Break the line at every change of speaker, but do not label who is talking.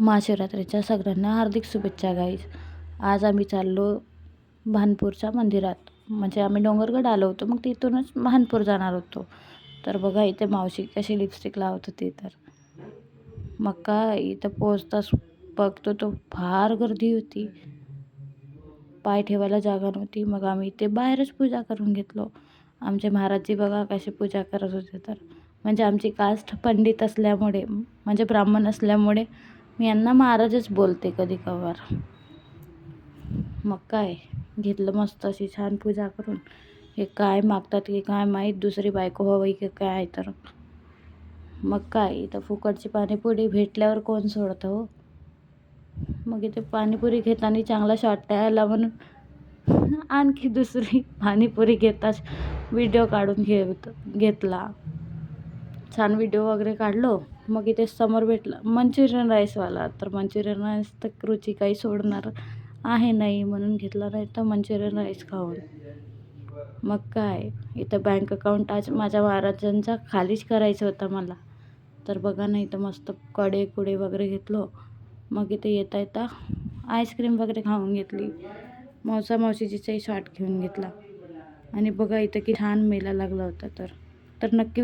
महाशिवरात्रीच्या सगळ्यांना हार्दिक शुभेच्छा गाईज. आज आम्ही चाललो भानपूरच्या मंदिरात. म्हणजे आम्ही डोंगरगड आलो होतो, मग तिथूनच भानपूर जाणार होतो. तर बघा इथे मावशी कशी लिपस्टिक लावत होती. तर मग काय इथं पोचताच बघतो तो फार गर्दी होती, पाय ठेवायला जागा नव्हती. मग आम्ही इथे बाहेरच पूजा करून घेतलो. आमचे महाराजजी बघा कशी पूजा करत होते. तर म्हणजे आमची कास्ट पंडित असल्यामुळे, म्हणजे ब्राह्मण असल्यामुळे मी यांना महाराजच बोलते कधी कवार. मग काय घेतलं मस्त अशी छान पूजा करून. हे काय मागतात की काय माहीत, दुसरी बायको हवी की काय. तर मग काय इथं फुकटची पाणीपुरी भेटल्यावर कोण सोडतं हो. मग इथे पाणीपुरी घेताना चांगला शॉट आला म्हणून आणखी दुसरी पाणीपुरी घेताच व्हिडिओ काढून घेतला. छान व्हिडिओ वगैरे काढलो. मग इथे समोर भेटला मंचुरियन राईसवाला. तर मंचुरियन राईस तर रुची काही सोडणार आहे नाही म्हणून घेतला, नाही तर मंचुरियन राईस खाऊन. मग काय इथं बँक अकाउंट आज माझ्या महाराजांचा खालीच करायचं होतं मला. तर बघा ना इथं मस्त कुडे वगैरे घेतलो. मग इथे येता आईस्क्रीम वगैरे खाऊन घेतली. मावशीजीचाही शॉट घेऊन घेतला. आणि बघा इथं की छान मेला लागला होता. तर नक्की